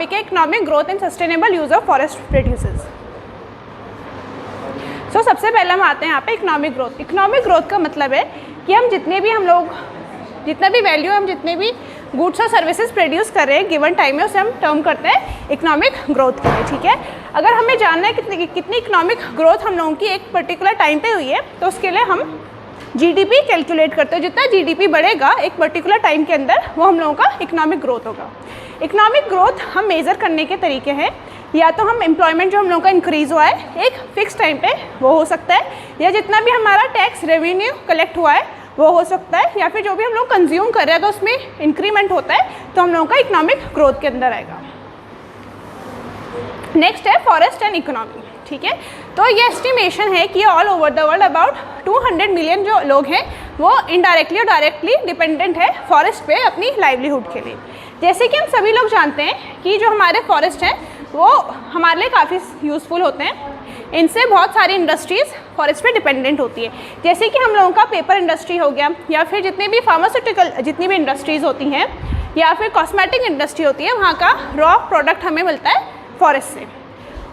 Topic है economic growth and sustainable use of forest produces. So सबसे पहले हम आते हैं यहाँ पे इकोनॉमिक ग्रोथ। इकोनॉमिक ग्रोथ का मतलब है कि हम जितना भी वैल्यू हम जितने भी गुड्स और सर्विसेज प्रोड्यूस कर रहे हैं गिवन टाइम में, उसे हम टर्म करते हैं इकोनॉमिक ग्रोथ के लिए। ठीक है, अगर हमें जानना है कितनी इकोनॉमिक ग्रोथ हम लोगों की एक पर्टिकुलर टाइम पे हुई है, तो उसके लिए हम जीडीपी कैलकुलेट करते हैं। जितना जीडीपी बढ़ेगा एक पर्टिकुलर टाइम के अंदर, वो हम लोगों का इकोनॉमिक ग्रोथ होगा। इकोनॉमिक ग्रोथ हम मेज़र करने के तरीके हैं, या तो हम एम्प्लॉयमेंट जो हम लोगों का इंक्रीज़ हुआ है एक फिक्स टाइम पे वो हो सकता है, या जितना भी हमारा टैक्स रेवेन्यू कलेक्ट हुआ है वो हो सकता है, या फिर जो भी हम लोग कंज्यूम कर रहे हैं तो उसमें इंक्रीमेंट होता है, तो हम लोगों का इकोनॉमिक ग्रोथ के अंदर आएगा। नेक्स्ट है फॉरेस्ट एंड इकोनॉमी। ठीक है, तो ये एस्टिमेशन है कि all over the world about 200 million जो लोग हैं वो इनडायरेक्टली और डायरेक्टली डिपेंडेंट है फॉरेस्ट पे अपनी लाइवलीहुड के लिए। जैसे कि हम सभी लोग जानते हैं कि जो हमारे फॉरेस्ट हैं वो हमारे लिए काफ़ी यूज़फुल होते हैं। इनसे बहुत सारी इंडस्ट्रीज़ फॉरेस्ट पे डिपेंडेंट होती है, जैसे कि हम लोगों का पेपर इंडस्ट्री हो गया, या फिर जितने भी फार्मास्यूटिकल जितनी भी इंडस्ट्रीज़ होती हैं, या फिर कॉस्मेटिक इंडस्ट्री होती है, वहाँ का रॉ प्रोडक्ट हमें मिलता है फॉरेस्ट से।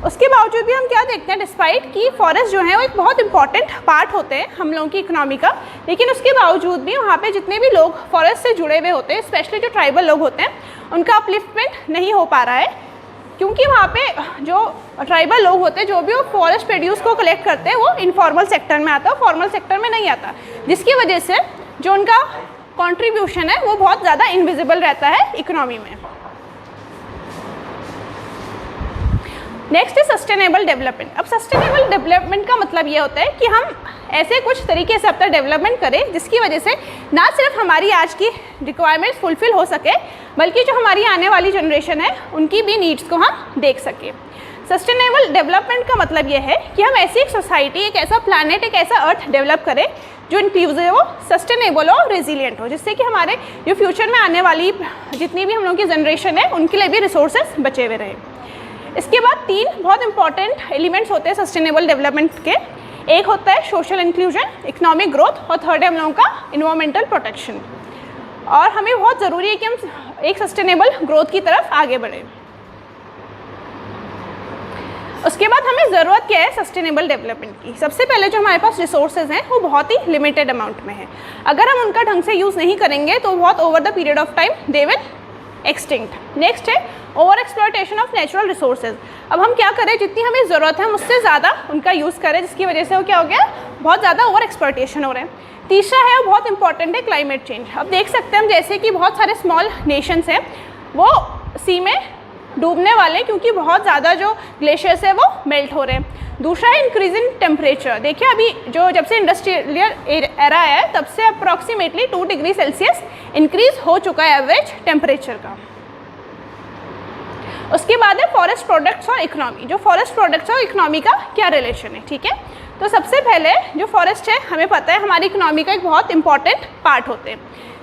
उसके बावजूद भी हम क्या देखते हैं, डिस्पाइट कि फॉरेस्ट जो है वो एक बहुत इंपॉर्टेंट पार्ट होते हैं हम लोगों की इकोनॉमी का, लेकिन उसके बावजूद भी वहाँ पे जितने भी लोग फॉरेस्ट से जुड़े हुए होते हैं, स्पेशली जो ट्राइबल लोग होते हैं, उनका अपलिफ्टमेंट नहीं हो पा रहा है, क्योंकि वहाँ पे जो ट्राइबल लोग होते हैं जो भी वो फॉरेस्ट प्रोड्यूस को कलेक्ट करते हैं वो इनफॉर्मल सेक्टर में आता है, फॉर्मल सेक्टर में नहीं आता, जिसकी वजह से जो उनका कंट्रीब्यूशन है वो बहुत ज़्यादा इनविजिबल रहता है इकोनॉमी में। नेक्स्ट है सस्टेनेबल डेवलपमेंट। अब सस्टेनेबल डेवलपमेंट का मतलब ये होता है कि हम ऐसे कुछ तरीके से अपना डेवलपमेंट करें जिसकी वजह से ना सिर्फ हमारी आज की रिक्वायरमेंट्स फुलफिल हो सके, बल्कि जो हमारी आने वाली जनरेशन है उनकी भी नीड्स को हम देख सकें। सस्टेनेबल डेवलपमेंट का मतलब ये है कि हम ऐसी एक सोसाइटी, एक ऐसा प्लानट, एक ऐसा अर्थ डेवलप करें जो इंक्लूसिव हो, सस्टेनेबल हो, रेजिलिएंट हो, जिससे कि हमारे जो फ्यूचर में आने वाली जितनी भी हम लोगों की जनरेशन है उनके लिए भी रिसोर्सेज बचे हुए रहें। इसके बाद 3 बहुत इंपॉर्टेंट एलिमेंट्स होते हैं सस्टेनेबल डेवलपमेंट के। एक होता है सोशल इंक्लूजन, इकोनॉमिक ग्रोथ, और थर्ड है हम लोगों का इन्वायरमेंटल प्रोटेक्शन। और हमें बहुत ज़रूरी है कि हम एक सस्टेनेबल ग्रोथ की तरफ आगे बढ़ें। उसके बाद हमें ज़रूरत क्या है सस्टेनेबल डेवलपमेंट की। सबसे पहले जो हमारे पास रिसोर्सेज हैं वो बहुत ही लिमिटेड अमाउंट में है। अगर हम उनका ढंग से यूज़ नहीं करेंगे तो बहुत over the period of time they will extinct. Next है over exploitation of natural resources. अब हम क्या करें, जितनी हमें ज़रूरत है हम उससे ज़्यादा उनका यूज़ करें, जिसकी वजह से वो क्या हो गया, बहुत ज़्यादा ओवर एक्सप्लॉयटेशन हो रहा है। तीसरा है, वो बहुत इंपॉर्टेंट है, क्लाइमेट चेंज। अब देख सकते हैं हम जैसे कि बहुत सारे स्मॉल नेशंस हैं वो सी में डूबने वाले, क्योंकि बहुत ज़्यादा जो ग्लेशियर्स है वो मेल्ट हो रहे हैं। दूसरा है इंक्रीजिंग टेम्परेचर। देखिए अभी जब से इंडस्ट्रियल एरा आया है तब से अप्रॉक्सीमेटली 2 डिग्री सेल्सियस इंक्रीज हो चुका है एवरेज टेम्परेचर का। उसके बाद है फॉरेस्ट प्रोडक्ट्स और इकोनॉमी। जो फॉरेस्ट प्रोडक्ट्स और इकोनॉमी का क्या रिलेशन है, ठीक है। तो सबसे पहले जो फॉरेस्ट है हमें पता है हमारी इकोनॉमी का एक बहुत इंपॉर्टेंट पार्ट होते हैं।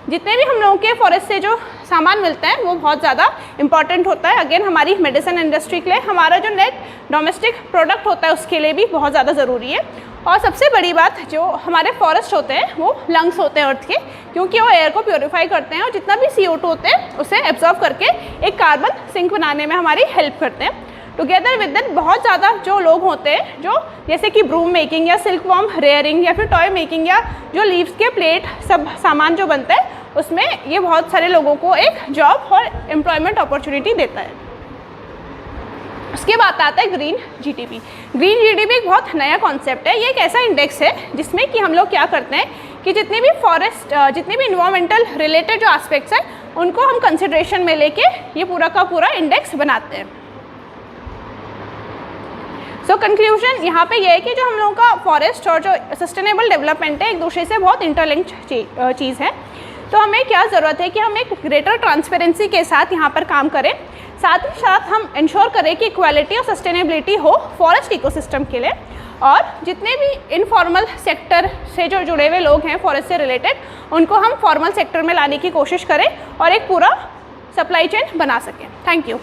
जितने भी हम लोगों के फॉरेस्ट से जो सामान मिलता है वो बहुत ज़्यादा इंपॉर्टेंट होता है। अगेन हमारी मेडिसिन इंडस्ट्री के लिए, हमारा जो नेट डोमेस्टिक प्रोडक्ट होता है उसके लिए भी बहुत ज़्यादा ज़रूरी है। और सबसे बड़ी बात, जो हमारे फॉरेस्ट होते हैं वो लंग्स होते हैं अर्थ के, क्योंकि वो एयर को प्योरीफाई करते हैं और जितना भी CO2 होते हैं उसे एब्जॉर्ब करके एक कार्बन सिंक बनाने में हमारी हेल्प करते हैं। टुगेदर विद दैट बहुत ज़्यादा जो लोग होते हैं जो जैसे कि ब्रूम मेकिंग या सिल्क वॉर्म रेयरिंग या फिर टॉय मेकिंग या जो लीव्स के प्लेट सब सामान जो बनता है उसमें ये बहुत सारे लोगों को एक जॉब और एम्प्लॉयमेंट अपॉर्चुनिटी देता है। उसके बाद आता है ग्रीन GDP। ग्रीन GDP एक बहुत नया कॉन्सेप्ट है। ये एक ऐसा इंडेक्स है जिसमें कि हम लोग क्या करते हैं कि जितने भी फॉरेस्ट जितने भी इन्वायरमेंटल रिलेटेड जो एस्पेक्ट्स हैं उनको हम कंसिडरेशन में लेके ये पूरा का पूरा इंडेक्स बनाते हैं। सो कंक्लूजन यहाँ पे ये है कि जो हम लोगों का फॉरेस्ट और जो सस्टेनेबल डेवलपमेंट है एक दूसरे से बहुत इंटरलिंक्ड चीज़ है। तो हमें क्या ज़रूरत है कि हम एक ग्रेटर ट्रांसपेरेंसी के साथ यहाँ पर काम करें, साथ ही साथ हम इंश्योर करें कि इक्वालिटी और सस्टेनेबिलिटी हो फॉरेस्ट इकोसिस्टम के लिए, और जितने भी इनफॉर्मल सेक्टर से जो जुड़े हुए लोग हैं फॉरेस्ट से रिलेटेड उनको हम फॉर्मल सेक्टर में लाने की कोशिश करें और एक पूरा सप्लाई चेन बना सकें। Thank you.